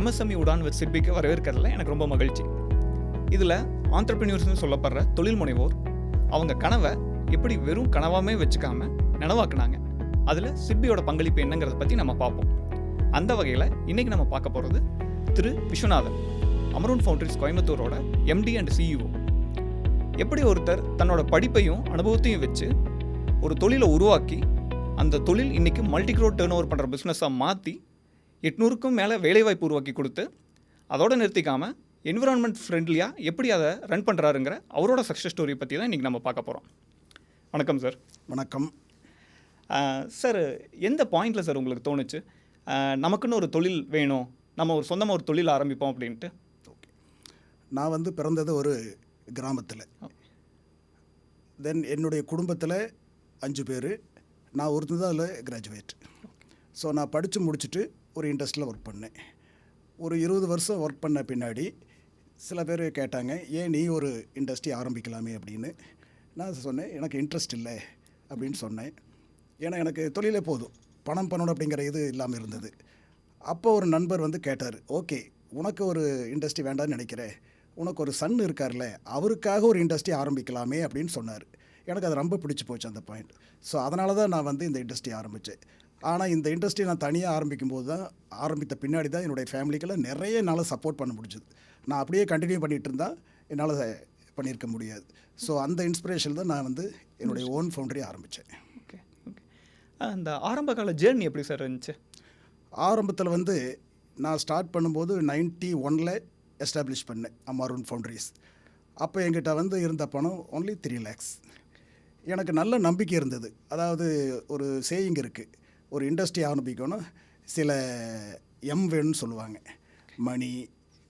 MSME Udan with சிட்பிக்கு வரவேற்கிறதுல எனக்கு ரொம்ப மகிழ்ச்சி. இதில் ஆண்டர்பிரினியர்ஸ்னு சொல்லப்படுற தொழில் முனைவோர் அவங்க கனவை எப்படி வெறும் கனவாமே வச்சுக்காம நனவாக்குனாங்க, அதில் சிட்பியோட பங்களிப்பு என்னங்கிறத பற்றி நம்ம பார்ப்போம். அந்த வகையில் இன்றைக்கி நம்ம பார்க்க போகிறது திரு விஸ்வநாதன், அமரோன் ஃபவுண்டரிஸ் கோயம்புத்தூரோட MD அண்ட் CEO. எப்படி ஒருத்தர் தன்னோட படிப்பையும் அனுபவத்தையும் வச்சு ஒரு தொழிலை உருவாக்கி அந்த தொழில் இன்றைக்கி மல்டி க்ரோர் டேர்ன் ஓவர் பண்ணுற பிஸ்னஸாக மாற்றி 800க்கும் மேலே வேலைவாய்ப்பு உருவாக்கி கொடுத்து அதோடு நிறுத்திக்காமல் என்விரான்மெண்ட் ஃப்ரெண்ட்லியாக எப்படி அதை ரன் பண்ணுறாருங்கிற அவரோட சக்ஸஸ் ஸ்டோரி பற்றி தான் இன்றைக்கி நம்ம பார்க்க போகிறோம். வணக்கம் சார். வணக்கம் சார். எந்த பாயிண்டில் சார் உங்களுக்கு தோணுச்சு நமக்குன்னு ஒரு தொழில் வேணும், நம்ம ஒரு சொந்தமாக ஒரு தொழில் ஆரம்பிப்போம் அப்படின்ட்டு? ஓகே, நான் பிறந்தது ஒரு கிராமத்தில். தென் என்னுடைய குடும்பத்தில் 5 பேர், நான் ஒருத்தர் தான் அதில் கிராஜுவேட். ஸோ நான் படித்து முடிச்சுட்டு ஒரு இண்டஸ்ட்ரியில் ஒர்க் பண்ணேன். ஒரு 20 வருஷம் ஒர்க் பண்ண பின்னாடி சில பேர் கேட்டாங்க, ஏன் நீ ஒரு இண்டஸ்ட்ரி ஆரம்பிக்கலாமே அப்படின்னு. நான் சொன்னேன், எனக்கு இன்ட்ரெஸ்ட் இல்லை அப்படின்னு சொன்னேன். ஏன்னா எனக்கு தொழிலே போதும், பணம் பண்ணணும் அப்படிங்கிற இது இல்லாமல் இருந்தது. அப்போ ஒரு நண்பர் கேட்டார், ஓகே உனக்கு ஒரு இண்டஸ்ட்ரி வேண்டாம்னு நினைக்கிறேன், உனக்கு ஒரு சன் இருக்கார்ல, அவருக்காக ஒரு இண்டஸ்ட்ரி ஆரம்பிக்கலாமே அப்படின்னு சொன்னார். எனக்கு அது ரொம்ப பிடிச்சி போச்சு அந்த பாயிண்ட். ஸோ அதனால தான் நான் இந்த இண்டஸ்ட்ரி ஆரம்பித்தேன். ஆனால் இந்த இண்டஸ்ட்ரி நான் தனியாக ஆரம்பிக்கும்போது தான், ஆரம்பித்த பின்னாடி தான் என்னுடைய ஃபேமிலிக்கெல்லாம் நிறைய என்னால் சப்போர்ட் பண்ண முடிஞ்சுது. நான் அப்படியே கண்டினியூ பண்ணிகிட்டு இருந்தால் என்னால் பண்ணியிருக்க முடியாது. ஸோ அந்த இன்ஸ்பிரேஷன் தான் நான் என்னுடைய ஓன் ஃபவுண்டரி ஆரம்பித்தேன். Okay okay. அந்த ஆரம்ப கால ஜேர்னி எப்படி சார் இருந்துச்சு? ஆரம்பத்தில் நான் ஸ்டார்ட் பண்ணும்போது 91 எஸ்டாப்ளிஷ் பண்ணேன் அமரோன் ஃபவுண்டரிஸ். அப்போ என்கிட்ட இருந்த பணம் only 3 lakhs. எனக்கு நல்ல நம்பிக்கை இருந்தது. அதாவது ஒரு சேயிங் இருக்குது, ஒரு இண்டஸ்ட்ரி ஆரம்பிக்கணும், சில வேணும்னு சொல்லுவாங்க, மணி,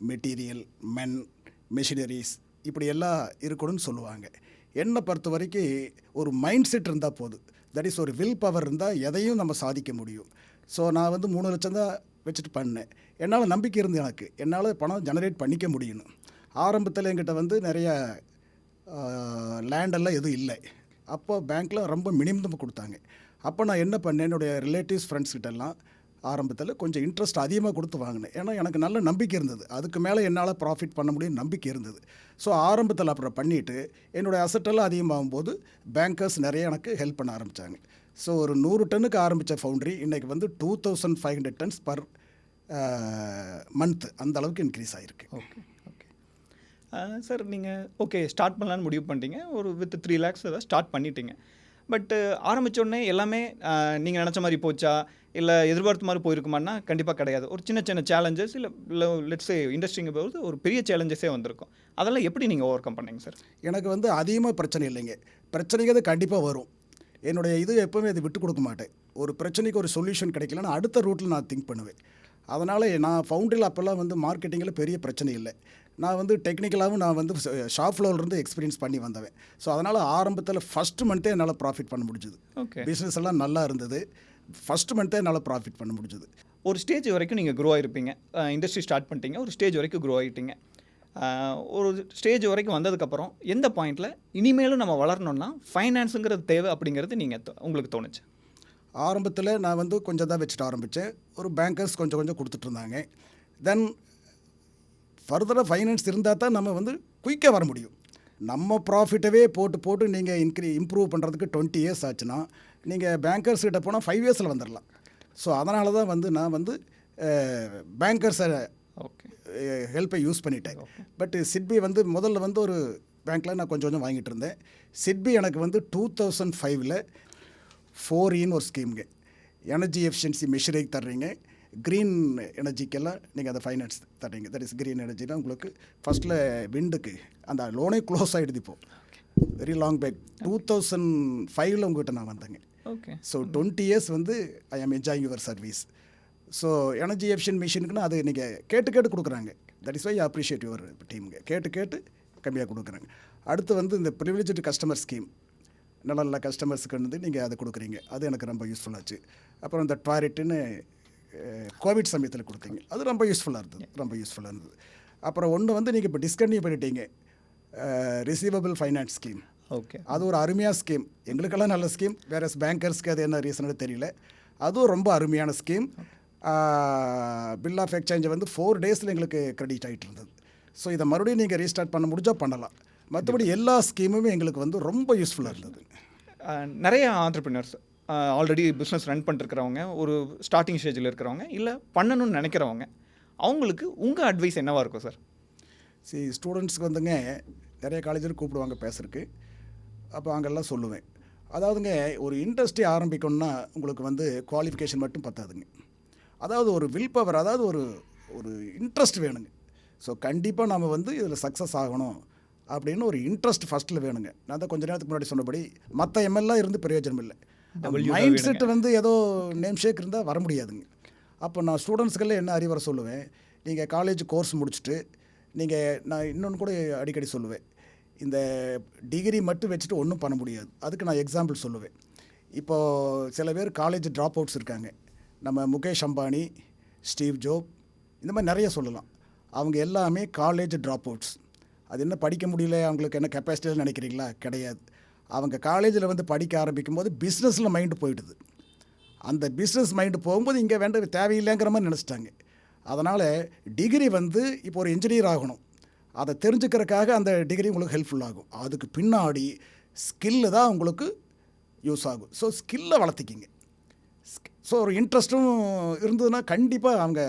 மெட்டீரியல், மென், மெஷினரிஸ், இப்படி எல்லாம் இருக்கணும்னு சொல்லுவாங்க. என்னை பொறுத்த வரைக்கும் ஒரு மைண்ட் செட் இருந்தால் போதும், தட் இஸ் ஒரு வில் பவர் இருந்தால் எதையும் நம்ம சாதிக்க முடியும். ஸோ நான் 3 லட்சம் தான் வச்சுட்டு பண்ணேன். என்னால் நம்பிக்கை இருந்து எனக்கு என்னால் பணம் ஜெனரேட் பண்ணிக்க முடியணும். ஆரம்பத்தில் என்கிட்ட நிறைய லேண்டெல்லாம் எதுவும் இல்லை. அப்போ பேங்க்கில் ரொம்ப மினிமம் கொடுத்தாங்க. அப்போ நான் என்ன பண்ணேன், என்னுடைய ரிலேட்டிவ்ஸ் ஃப்ரெண்ட்ஸ்கிட்டெல்லாம் ஆரம்பத்தில் கொஞ்சம் இன்ட்ரெஸ்ட் அதிகமாக கொடுத்து வாங்கினேன். ஏன்னா எனக்கு நல்ல நம்பிக்கை இருந்தது, அதுக்கு மேலே என்னால் ப்ராஃபிட் பண்ண முடியும் நம்பிக்கை இருந்தது. ஸோ ஆரம்பத்தில் அப்புறம் பண்ணிவிட்டு என்னுடைய அசட்டெல்லாம் அதிகமாகும் போது பேங்கர்ஸ் நிறைய எனக்கு ஹெல்ப் பண்ண ஆரம்பித்தாங்க. ஸோ ஒரு 100 டன்னுக்கு ஆரம்பித்த ஃபவுண்டரி இன்றைக்கி 2500 டன்ஸ் பர் மந்த், அந்த அளவுக்கு இன்க்ரீஸ் ஆகிருக்கு. Okay okay sir. நீங்கள் ஓகே ஸ்டார்ட் பண்ணலான்னு முடிவு பண்ணிட்டீங்க, ஒரு வித் 3 lakhs அதை ஸ்டார்ட் பண்ணிட்டீங்க. பட்டு ஆரம்பித்தோடனே எல்லாமே நீங்கள் நினச்ச மாதிரி போச்சா, இல்லை எதிர்பார்த்த மாதிரி போயிருக்குமான்னா கண்டிப்பாக கிடையாது. ஒரு சின்ன சின்ன சேலஞ்சஸ், இல்லை லெட்ஸ் இண்டஸ்ட்ரிங்க போது ஒரு பெரிய சேலஞ்சஸே வந்திருக்கும். அதெல்லாம் எப்படி நீங்கள் ஓவர் கம் பண்ணீங்க சார்? எனக்கு அதிகமாக பிரச்சனை இல்லைங்க, பிரச்சனைக்கு கண்டிப்பாக வரும். என்னுடைய இது எப்போவுமே அதை விட்டு கொடுக்க மாட்டேன். ஒரு பிரச்சனைக்கு ஒரு சொல்யூஷன் கிடைக்கலன்னா அடுத்த ரூட்டில் நான் திங்க் பண்ணுவேன். அதனால் நான் ஃபவுண்டரியில் அப்போல்லாம் மார்க்கெட்டிங்கில் பெரிய பிரச்சனை இல்லை. நான் டெக்னிக்கலாகவும் நான் ஷாப் ஃப்ளோர்லேருந்து எக்ஸ்பீரியன்ஸ் பண்ணி வந்தவன். ஸோ அதனால் ஆரம்பத்தில் ஃபஸ்ட்டு மந்த்தே என்னால் ப்ராஃபிட் பண்ண முடிஞ்சுது. ஓகே, பிஸ்னஸ் எல்லாம் நல்லா இருந்தது. ஃபஸ்ட்டு மந்த்தே என்னால் ப்ராஃபிட் பண்ண முடிஞ்சுது. ஒரு ஸ்டேஜ் வரைக்கும் நீங்கள் க்ரோ ஆகிருப்பீங்க, இண்டஸ்ட்ரி ஸ்டார்ட் பண்ணிட்டீங்க, ஒரு ஸ்டேஜ் வரைக்கும் க்ரோ ஆகிட்டீங்க. ஒரு ஸ்டேஜ் வரைக்கும் வந்ததுக்கப்புறம் எந்த பாயிண்டில் இனிமேலும் நம்ம வளரணும்னா ஃபைனான்ஸுங்கிறது தேவை அப்படிங்கிறது உங்களுக்கு தோணுச்சு? ஆரம்பத்தில் நான் கொஞ்சம் தான் வச்சுட்டு ஆரம்பித்தேன். ஒரு பேங்கர்ஸ் கொஞ்சம் கொஞ்சம் கொடுத்துட்ருந்தாங்க. தென் ஃபர்தராக ஃபைனான்ஸ் இருந்தால் தான் நம்ம குயிக்காக வர முடியும். நம்ம ப்ராஃபிட்டவே போட்டு நீங்கள் இம்ப்ரூவ் பண்ணுறதுக்கு 20 years ஆச்சுன்னா நீங்கள் பேங்கர்ஸ் கிட்ட போனால் 5 yearsல வந்துடலாம். ஸோ அதனால தான் நான் பேங்கர்ஸை ஹெல்ப்பை யூஸ் பண்ணிட்டேன். பட் சிட்பி முதல்ல ஒரு பேங்க்கில் நான் கொஞ்சம் கொஞ்சம் வாங்கிட்டு இருந்தேன். சிட்பி எனக்கு 2005 4E ஒரு ஸ்கீமுங்க, எனர்ஜி எஃபிஷியன்சி மெஷரிங் தர்றீங்க, க்ரீன் எனர்ஜிக்கெல்லாம் நீங்கள் அதை ஃபைனான்ஸ் தர்றீங்க. தட் இஸ் க்ரீன் எனர்ஜினா உங்களுக்கு ஃபஸ்ட்டில் விண்டுக்கு அந்த லோனே க்ளோஸ் ஆகிடுது. இப்போது வெரி லாங் பேக் 2005 உங்கள்கிட்ட நான் வந்தேங்க. Okay. So 20 years I am enjoying your service. So energy efficient மிஷினுக்குன்னா அது நீங்கள் கேட்டு கொடுக்குறாங்க. That is why I appreciate your டீமுங்க. கேட்டு கம்மியாக கொடுக்குறாங்க. அடுத்து இந்த ப்ரிவிலேஜ்டு கஸ்டமர் ஸ்கீம், நல்ல கஸ்டமர்ஸுக்கு நீங்கள் அதை கொடுக்குறீங்க, அது எனக்கு ரொம்ப யூஸ்ஃபுல்லாச்சு. அப்புறம் இந்த டாய்லெட்டுன்னு கோவிட் சமயத்தில் கொடுத்தீங்க, அது ரொம்ப யூஸ்ஃபுல்லாக இருந்தது. அப்புறம் ஒன்று நீங்கள் இப்போ டிஸ்கன்டினியூ பண்ணிட்டீங்க, ரிசீவபிள் ஃபைனான்ஸ் ஸ்கீம். ஓகே, அது ஒரு அருமையான ஸ்கீம், எங்களுக்கெல்லாம் நல்ல ஸ்கீம். வேறு பேங்கர்ஸ்க்கு அது என்ன ரீசன்னு தெரியல, அதுவும் ரொம்ப அருமையான ஸ்கீம். பில் ஆஃப் எக்ஸ்சேஞ்சை வந்து 4 டேஸில் எங்களுக்கு கிரெடிட் ஆகிட்டு இருந்தது. ஸோ இதை மறுபடியும் நீங்கள் ரீஸ்டார்ட் பண்ண முடிஞ்சால் பண்ணலாம். மற்றபடி எல்லா ஸ்கீமுமே எங்களுக்கு வந்து ரொம்ப யூஸ்ஃபுல்லாக இருந்தது. நிறைய ஆண்டர்பிரினர்ஸ் ஆல்ரெடி பிஸ்னஸ் ரன் பண்ணிருக்கிறவங்க, ஒரு ஸ்டார்டிங் ஸ்டேஜில் இருக்கிறவங்க, இல்லை பண்ணணும்னு நினைக்கிறவங்க, அவங்களுக்கு உங்கள் அட்வைஸ் என்னவாக இருக்கும் சார்? ஸ்டூடெண்ட்ஸ்க்கு வந்துங்க நிறைய காலேஜில் கூப்பிடுவாங்க பேசுறதுக்கு. அப்போ அங்கெல்லாம் சொல்லுவேன், அதாவதுங்க ஒரு இண்டஸ்ட்ரி ஆரம்பிக்கணும்னா உங்களுக்கு வந்து குவாலிஃபிகேஷன் மட்டும் பத்தாதுங்க. அதாவது ஒரு வில் பவர், அதாவது ஒரு ஒரு இன்ட்ரெஸ்ட் வேணுங்க. ஸோ கண்டிப்பாக நம்ம வந்து இதில் சக்ஸஸ் ஆகணும் அப்படின்னு ஒரு இன்ட்ரெஸ்ட் ஃபஸ்ட்டில் வேணுங்க. நான் தான் கொஞ்ச நேரத்துக்கு முன்னாடி சொன்னபடி மற்ற எம்எல்லாம் இருந்து பிரயோஜனம் இல்லை. மைண்ட் செட் வந்து ஏதோ நேம் ஷேக் இருந்தால் வர முடியாதுங்க. அப்போ நான் ஸ்டூடெண்ட்ஸ்க்கெல்லாம் என்ன அறிவுரை சொல்லுவேன், நீங்கள் காலேஜ் கோர்ஸ் முடிச்சுட்டு நான் இன்னொன்று கூட அடிக்கடி சொல்லுவேன், இந்த டிகிரி மட்டும் வச்சுட்டு ஒன்றும் பண்ண முடியாது. அதுக்கு நான் எக்ஸாம்பிள் சொல்லுவேன். இப்போது சில பேர் காலேஜ் ட்ராப் அவுட்ஸ் இருக்காங்க. நம்ம முகேஷ் அம்பானி, ஸ்டீவ் ஜோப், இந்த மாதிரி நிறைய சொல்லலாம். அவங்க எல்லாமே காலேஜ் ட்ராப் அவுட்ஸ். அது என்ன படிக்க முடியல, அவங்களுக்கு என்ன கெப்பாசிட்டியில் நினைக்கிறீங்களா? கிடையாது. அவங்க காலேஜில் வந்து படிக்க ஆரம்பிக்கும் போது பிஸ்னஸில் மைண்டு போயிடுது. அந்த பிஸ்னஸ் மைண்டு போகும்போது இங்கே தேவையில்லைங்கிற மாதிரி நினச்சிட்டாங்க. அதனால் டிகிரி வந்து இப்போ ஒரு இன்ஜினியர் ஆகணும், அதை தெரிஞ்சுக்கிறதுக்காக அந்த டிகிரி உங்களுக்கு ஹெல்ப்ஃபுல்லாகும். அதுக்கு பின்னாடி ஸ்கில்லு தான் உங்களுக்கு யூஸ் ஆகும். ஸோ ஸ்கில்லை வளர்த்திக்கிங்க. ஸோ ஒரு இன்ட்ரெஸ்ட்டும் இருந்ததுன்னா கண்டிப்பாக அவங்க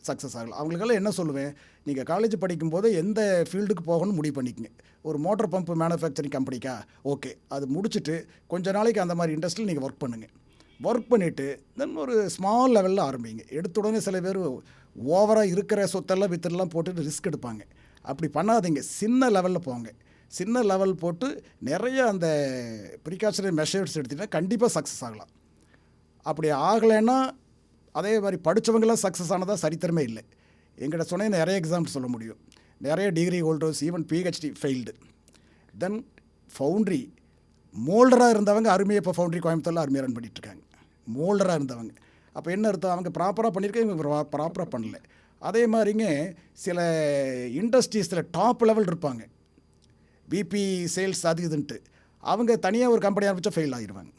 சக்ஸஸ் ஆகலாம். அவங்களுக்கெல்லாம் என்ன சொல்லுவேன், நீங்கள் காலேஜ் படிக்கும்போது எந்த ஃபீல்டுக்கு போகணும்னு முடிவு பண்ணிக்கங்க. ஒரு மோட்டர் பம்ப் மேனுஃபேக்சரிங் கம்பெனிக்கா, ஓகே, அது முடிச்சுட்டு கொஞ்ச நாளைக்கு அந்த மாதிரி இண்டஸ்ட்ரியில் நீங்கள் ஒர்க் பண்ணுங்கள். ஒர்க் பண்ணிவிட்டு தென் ஒரு ஸ்மால் லெவலில் ஆரம்பிங்க. எடுத்த உடனே சில பேர் ஓவராக இருக்கிற சொத்தெல்லாம் வித்துலாம் போட்டுட்டு ரிஸ்க் எடுப்பாங்க. அப்படி பண்ணாதீங்க. சின்ன லெவலில் போங்க. சின்ன லெவல் போட்டு நிறைய அந்த ப்ரிகாஷனரி மெஷர்ஸ் எடுத்திங்கன்னா கண்டிப்பாக சக்ஸஸ் ஆகலாம். அப்படி ஆகலைன்னா அதே மாதிரி படித்தவங்களாம் சக்ஸஸ் ஆனதாக சரித்திரமே இல்லை. எங்கிட்ட சொன்ன நிறைய எக்ஸாம்பிள் சொல்ல முடியும். நிறைய degree holders, even PhD failed. Then foundry மோல்டராக இருந்தவங்க அருமையாக இப்போ ஃபவுண்ட்ரி கோயம்புத்தூரில் அருமையாக ரன் பண்ணிகிட்ருக்காங்க. மோல்டராக இருந்தவங்க அப்போ என்ன அர்த்தம், அவங்க ப்ராப்பராக பண்ணியிருக்காங்க, இவங்க ப்ராப்பராக பண்ணல. அதே மாதிரிங்க சில இண்டஸ்ட்ரீஸில் டாப் லெவல் இருப்பாங்க, பிபி சேல்ஸ் அது இதுன்ட்டு, அவங்க தனியாக ஒரு கம்பெனி ஆரம்பித்தா ஃபெயில் ஆகிடுவாங்க.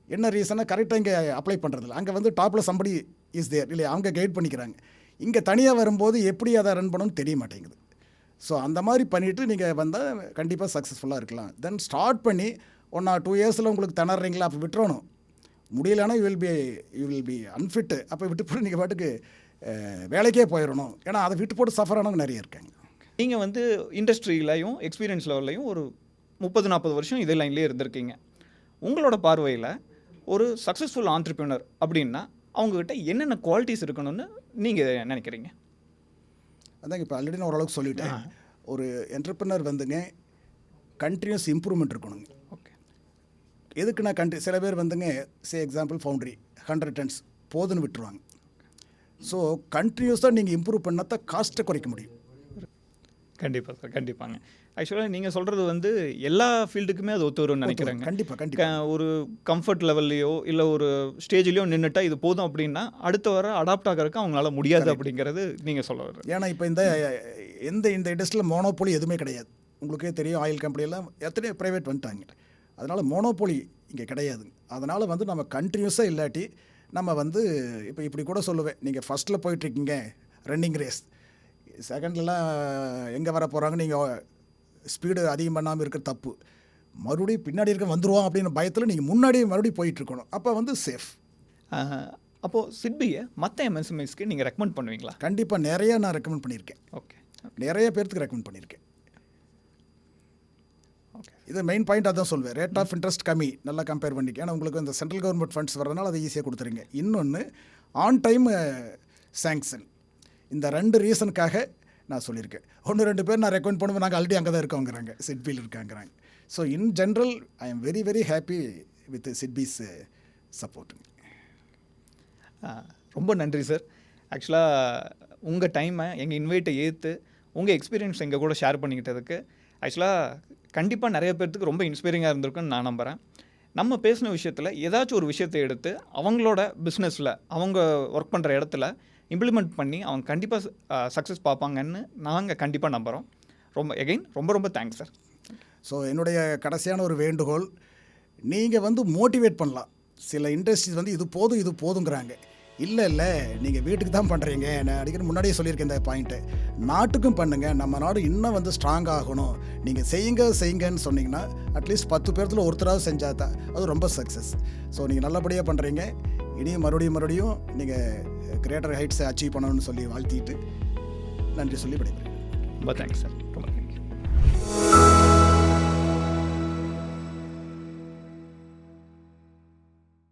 என்ன ரீசனாக கரெக்டாக இங்கே அப்ளை பண்ணுறதில்ல. அங்கே வந்து டாப்பில் சம்படி இஸ் தேர் இல்லை, அவங்க கைட் பண்ணிக்கிறாங்க. இங்கே தனியாக வரும்போது எப்படி அதை ரன் பண்ணணும்னு தெரிய மாட்டேங்குது. ஸோ அந்த மாதிரி பண்ணிவிட்டு நீங்கள் வந்தால் கண்டிப்பாக சக்ஸஸ்ஃபுல்லாக இருக்கலாம். தென் ஸ்டார்ட் பண்ணி 1 or 2 இயர்ஸில் உங்களுக்கு திணறீங்களா, அப்போ விட்டுறணும். முடியலைன்னா யூ வில் பி அன்ஃபிட்டு. அப்போ விட்டு போட்டு நீங்கள் பாட்டுக்கு வேலைக்கே போயிடணும். ஏன்னா அதை விட்டு போட்டு சஃபர் ஆனவங்க நிறைய இருக்காங்க. நீங்கள் வந்து இண்டஸ்ட்ரியிலையும் எக்ஸ்பீரியன்ஸ் லெவல்லையும் ஒரு 30-40 வருஷம் இதே லைன்லேயே இருந்திருக்கீங்க. உங்களோட பார்வையில் ஒரு சக்ஸஸ்ஃபுல் ஆண்டர்பிரினர் அப்படின்னா அவங்கக்கிட்ட என்னென்ன குவாலிட்டிஸ் இருக்கணும்னு நீங்கள் நினைக்கிறீங்க? அதாங்க இப்போ ஆல்ரெடி நான் ஓரளவுக்கு சொல்லிட்டேன். ஒரு என்டர்பிரினர் வந்துங்க கண்டினியூஸ் இம்ப்ரூவ்மெண்ட் இருக்கணுங்க. ஓகே. எதுக்குன்னா சில பேர் வந்துங்க எக்ஸாம்பிள் ஃபவுண்ட்ரி 100 tons போதுன்னு விட்டுருவாங்க. ஸோ கண்டினியூஸாக நீங்கள் இம்ப்ரூவ் பண்ணால் தான் காஸ்ட்டை குறைக்க முடியும். கண்டிப்பாக சார், கண்டிப்பாங்க. ஆக்சுவலாக நீங்கள் சொல்கிறது வந்து எல்லா ஃபீல்டுக்குமே அது ஒத்து வரும்னு நினைக்கிறாங்க. கண்டிப்பாக ஒரு கம்ஃபர்ட் லெவல்லையோ இல்லை ஒரு ஸ்டேஜ்லேயோ நின்றுட்டா இது போதும் அப்படின்னா அடுத்த வர அடாப்ட் ஆகிறதுக்கு அவங்களால முடியாது அப்படிங்கிறது நீங்கள் சொல்ல வர்றது. ஏன்னா இப்போ இந்த இண்டஸ்ட்ரியில் மோனோபோலி எதுவுமே கிடையாது. உங்களுக்கே தெரியும், ஆயில் கம்பெனியெல்லாம் எத்தனையோ ப்ரைவேட் வந்துட்டாங்க. அதனால் மோனோபோலி இங்கே கிடையாது. அதனால் வந்து நம்ம கண்டினியூஸாக இல்லாட்டி நம்ம வந்து இப்போ இப்படி கூட சொல்லுவேன், நீங்கள் ஃபஸ்ட்டில் போயிட்டுருக்கீங்க ரன்னிங் ரேஸ், செகண்ட்லலாம் எங்கே வர போகிறாங்க, நீங்கள் ஸ்பீடு அதிகம் பண்ணாமல் இருக்கிற தப்பு. மறுபடியும் பின்னாடி இருக்க வந்துடுவோம் அப்படின்னு பயத்தில் நீங்கள் முன்னாடியே மறுபடியும் போயிட்டுருக்கணும். அப்போ வந்து சேஃப். அப்போது சிட்பியை மற்ற எம்எஸ்எம்இஸ்க்கு நீங்கள் ரெக்கமெண்ட் பண்ணுவீங்களா? கண்டிப்பாக நிறையா நான் ரெக்கமெண்ட் பண்ணியிருக்கேன். ஓகே. நிறைய பேர்த்துக்கு ரெக்கமெண்ட் பண்ணியிருக்கேன். ஓகே. இது மெயின் பாயிண்ட் அதான் சொல்வேன். ரேட் ஆஃப் இன்ட்ரெஸ்ட் கம்மி, நல்லா கம்பேர் பண்ணிக்க. ஏன்னா உங்களுக்கு இந்த சென்ட்ரல் கவர்மெண்ட் ஃபண்ட்ஸ் வரதுனால அதை ஈஸியாக கொடுத்துருங்க. இன்னொன்று ஆன் டைம் சேங்ஷன். இந்த 2 ரீசனுக்காக நான் சொல்லியிருக்கேன். 1-2 பேர் நான் ரெக்கமெண்ட் பண்ணுவேன், நாங்கள் ஆல்ரெடி அங்கே தான் இருக்கோங்கிறாங்க, சிட்பியில் இருக்காங்கிறாங்க. So in general I am very very happy with SIDBI's சப்போர்ட்டுங்க. ரொம்ப நன்றி சார். ஆக்சுவலாக உங்கள் டைமை எங்கள் இன்வைட்டை ஏற்று உங்கள் எக்ஸ்பீரியன்ஸ் எங்கள் கூட ஷேர் பண்ணிக்கிட்டதுக்கு ஆக்சுவலாக கண்டிப்பாக நிறைய பேர்த்துக்கு ரொம்ப இன்ஸ்பைரிங்காக இருந்திருக்குன்னு நான் நம்புகிறேன். நம்ம பேசின விஷயத்தில் ஏதாச்சும் ஒரு விஷயத்தை எடுத்து அவங்களோட பிஸ்னஸில் அவங்க ஒர்க் பண்ணுற இடத்துல இம்ப்ளிமெண்ட் பண்ணி அவங்க கண்டிப்பாக சக்ஸஸ் பார்ப்பாங்கன்னு நாங்கள் கண்டிப்பாக நம்புகிறோம். ரொம்ப ரொம்ப தேங்க்ஸ் சார். ஸோ என்னுடைய கடைசியான ஒரு வேண்டுகோள், நீங்கள் வந்து மோட்டிவேட் பண்ணலாம். சில இண்டஸ்ட்ரீஸ் வந்து இது போதுங்கிறாங்க. இல்லை நீங்கள் வீட்டுக்கு தான் பண்ணுறீங்க. நான் அடிக்கடி முன்னாடியே சொல்லியிருக்கேன் இந்த பாயிண்ட்டு. நாட்டுக்கும் பண்ணுங்கள். நம்ம நாடு இன்னும் வந்து ஸ்ட்ராங் ஆகணும். நீங்கள் செய்யுங்கன்னு சொன்னீங்கன்னா அட்லீஸ்ட் 10 பேர்த்தில் ஒருத்தராவது செஞ்சால் தான் அது ரொம்ப சக்ஸஸ். ஸோ நீங்கள் நல்லபடியாக பண்ணுறீங்க. இனியும் மறுபடியும் நீங்கள் கிரேட்டர் ஹைட்ஸை அச்சீவ் பண்ணணும்னு சொல்லி வாழ்த்திட்டு நன்றி சொல்லி விடைபெறுகிறேன். ரொம்ப தேங்க்ஸ் சார். ரொம்ப